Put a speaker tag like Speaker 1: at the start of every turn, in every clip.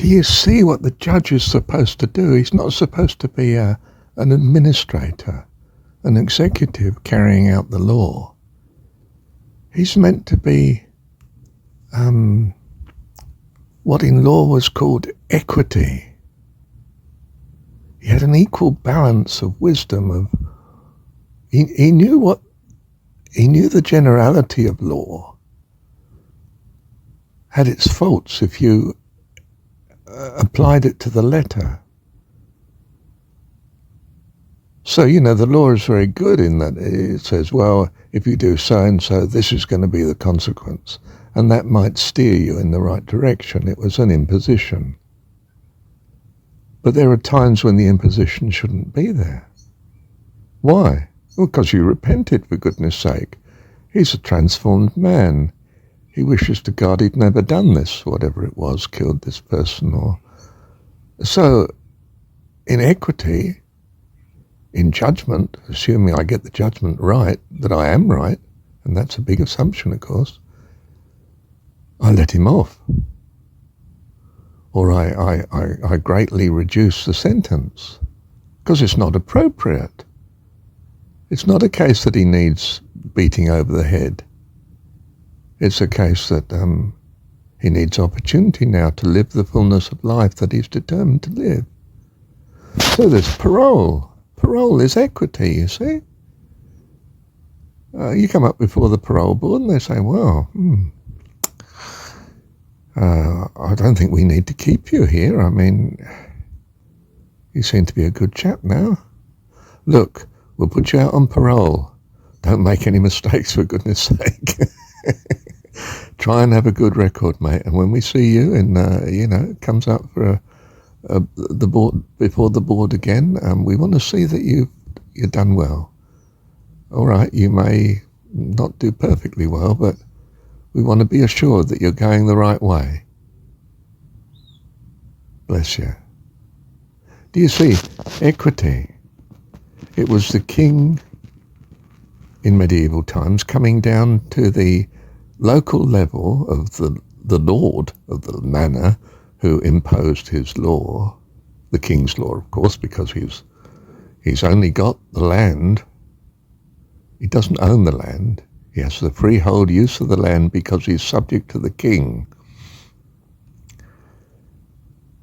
Speaker 1: you see what the judge is supposed to do? He's not supposed to be an administrator, an executive carrying out the law. He's meant to be what in law was called equity. He had an equal balance of wisdom. He knew the generality of law had its faults if you applied it to the letter. So, the law is very good in that it says, well, if you do so and so, this is going to be the consequence. And that might steer you in the right direction. It was an imposition. But there are times when the imposition shouldn't be there. Why? Well, because you repented, for goodness sake. He's a transformed man. He wishes to God he'd never done this, whatever it was, killed this person. So, in equity, in judgment, assuming I get the judgment right, that I am right, and that's a big assumption, of course, I let him off. Or I greatly reduce the sentence, because it's not appropriate. It's not a case that he needs beating over the head. It's a case that he needs opportunity now to live the fullness of life that he's determined to live. So there's parole. Parole is equity, you see. You come up before the parole board and they say, well, I don't think we need to keep you here. I mean, you seem to be a good chap now. Look, we'll put you out on parole. Don't make any mistakes, for goodness sake. Try and have a good record, mate. And when we see you and, it comes up for the board, before the board again, we want to see that you've done well. All right, you may not do perfectly well, but we want to be assured that you're going the right way. Bless you. Do you see, equity? It was the king in medieval times coming down to the local level of the lord of the manor who imposed his law, the king's law, of course, because he's only got the land. He doesn't own the land. He has the freehold use of the land because he's subject to the king.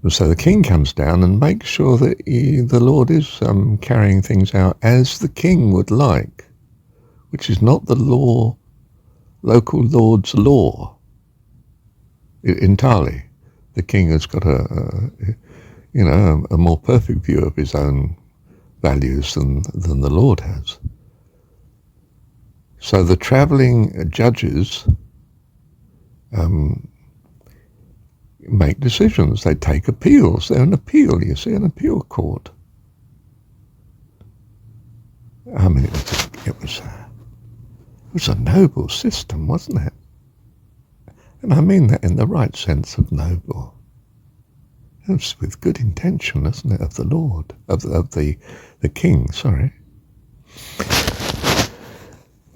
Speaker 1: And so the king comes down and makes sure that the Lord is carrying things out as the king would like, which is not the local lord's law entirely. The king has got a more perfect view of his own values than the Lord has. So the travelling judges make decisions. They take appeals. They're an appeal, you see, an appeal court. I mean, it was a noble system, wasn't it? And I mean that in the right sense of noble. It was with good intention, isn't it, of the Lord, of the king, sorry.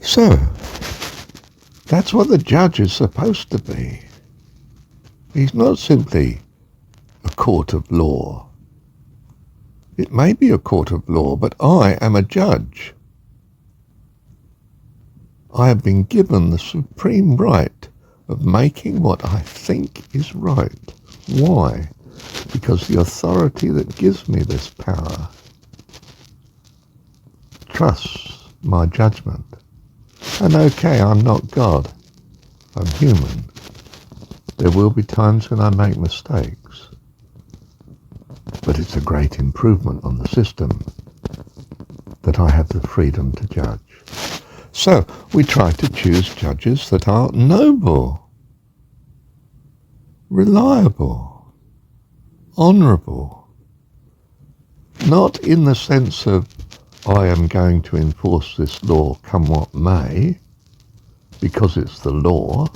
Speaker 1: So, that's what the judge is supposed to be. He's not simply a court of law. It may be a court of law, but I am a judge. I have been given the supreme right of making what I think is right. Why? Because the authority that gives me this power trusts my judgment. And okay, I'm not God. I'm human. There will be times when I make mistakes. But it's a great improvement on the system that I have the freedom to judge. So we try to choose judges that are noble, reliable, honourable, not in the sense of I am going to enforce this law come what may, because it's the law,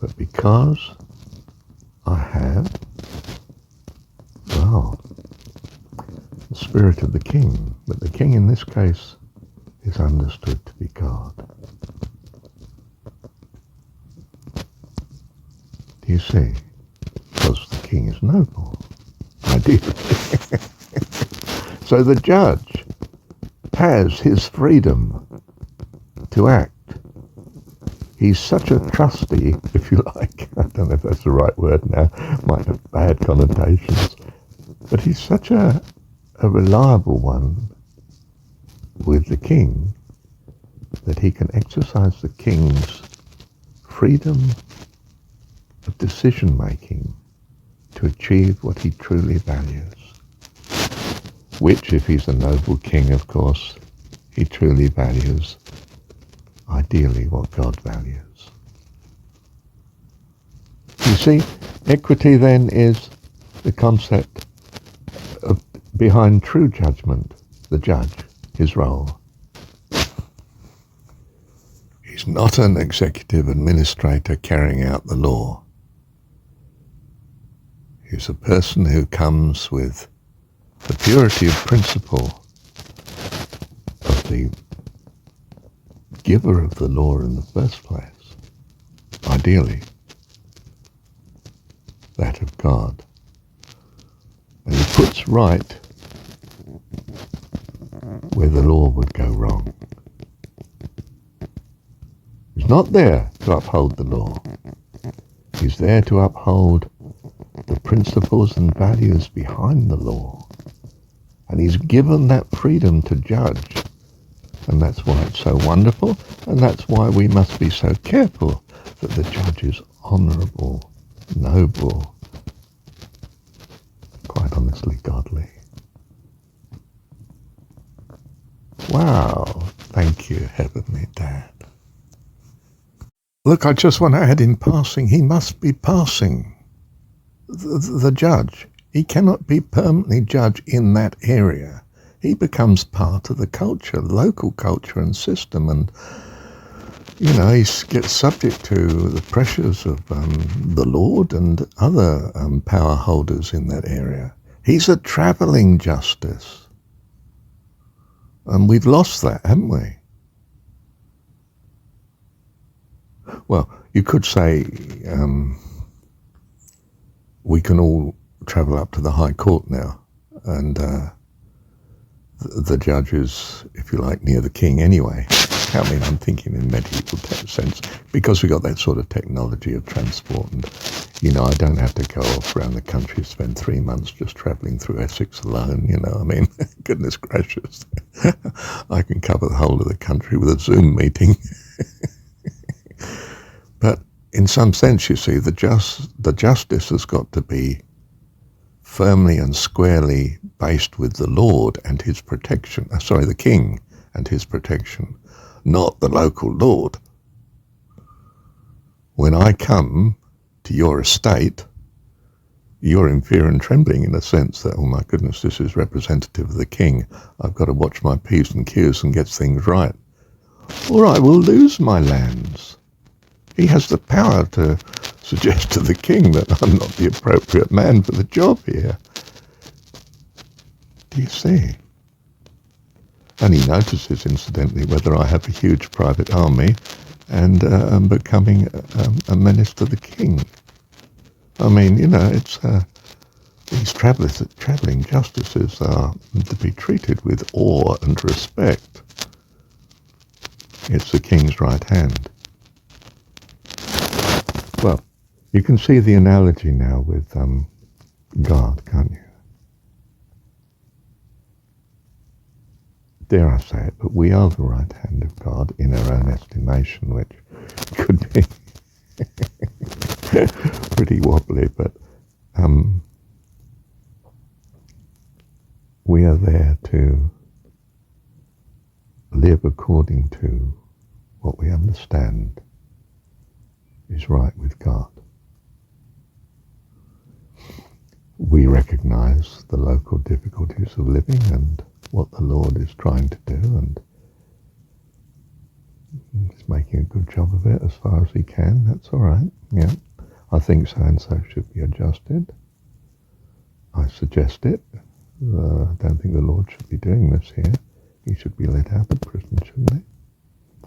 Speaker 1: but because I have, the spirit of the king. But the king in this case is understood to be God. Do you see? because the king is noble, ideally. So the judge has his freedom to act. He's such a trustee, if you like. I don't know if that's the right word now. Might have bad connotations. But he's such a reliable one with the king that he can exercise the king's freedom of decision-making to achieve what he truly values. Which, if he's a noble king, of course, he truly values, ideally, what God values. You see, equity then is the concept of behind true judgment, the judge, his role. He's not an executive administrator carrying out the law. He's a person who comes with the purity of principle of the giver of the law in the first place, ideally, that of God. And he puts right where the law would go wrong. He's not there to uphold the law. He's there to uphold the principles and values behind the law. And he's given that freedom to judge. And that's why it's so wonderful, and that's why we must be so careful that the judge is honourable, noble, quite honestly godly. Wow, thank you, Heavenly Dad. Look, I just want to add in passing, he must be passing, the judge. He cannot be permanently judge in that area. He becomes part of the culture, local culture and system, and he gets subject to the pressures of the Lord and other power holders in that area. He's a travelling justice, and we've lost that, haven't we? Well, you could say we can all travel up to the High Court now, and the judge is, if you like, near the king anyway. I mean, I'm thinking in medieval sense, because we got that sort of technology of transport, and I don't have to go off around the country, spend 3 months just travelling through Essex alone. I mean, goodness gracious, I can cover the whole of the country with a Zoom meeting. But in some sense, you see, the justice has got to be firmly and squarely based with the Lord and his protection, the king and his protection, not the local lord. When I come to your estate, you're in fear and trembling in the sense that, oh my goodness, this is representative of the king. I've got to watch my P's and Q's and get things right, or I will lose my lands. He has the power to suggest to the king that I'm not the appropriate man for the job here. Do you see? And he notices, incidentally, whether I have a huge private army and am becoming a menace to the king. I mean, it's these travelling justices are to be treated with awe and respect. It's the king's right hand. Well, you can see the analogy now with God, can't you? Dare I say it, but we are the right hand of God in our own estimation, which could be pretty wobbly, but we are there to live according to what we understand is right with God. We recognize the local difficulties of living and what the Lord is trying to do, and he's making a good job of it as far as he can. That's all right. Yeah, I think so and so should be adjusted. I suggest it. I don't think the Lord should be doing this here. He should be let out of prison, shouldn't he?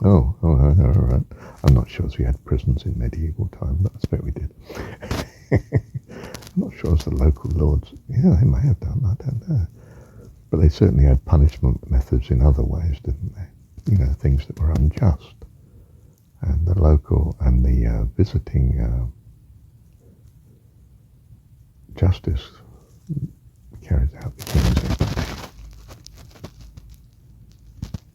Speaker 1: Oh, all right. I'm not sure if we had prisons in medieval time, but I expect we did. I'm not sure as the local lords, yeah, they may have done, I don't know. But they certainly had punishment methods in other ways, didn't they? You know, things that were unjust. And the local and the visiting justice carries out the king's equity.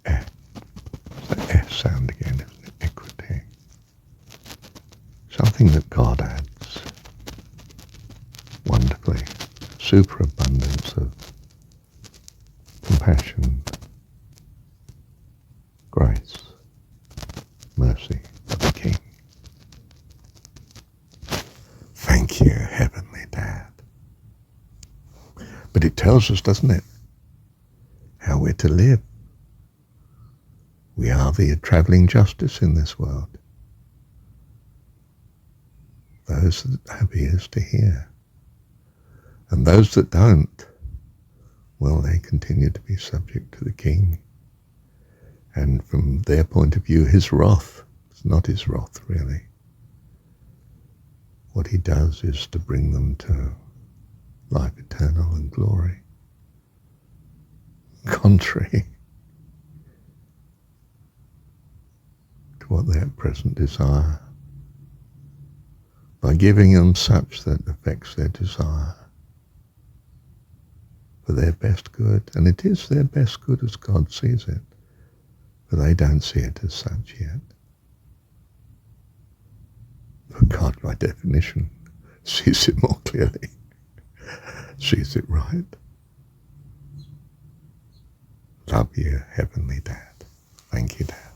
Speaker 1: It's the S sound again, isn't it? Equity. Something that God adds wonderfully. Superabundance of compassion, grace, mercy of the King. Thank you, Heavenly Dad. But it tells us, doesn't it, how we're to live. We are the travelling justice in this world. Those that have ears to hear. And those that don't, well, they continue to be subject to the King. And from their point of view, his wrath is not his wrath, really. What he does is to bring them to life eternal and glory. Contrary to what they at present desire, by giving them such that affects their desire for their best good. And it is their best good as God sees it, but they don't see it as such yet. But God, by definition, sees it more clearly, sees it right. Love you, Heavenly Dad. Thank you, Dad.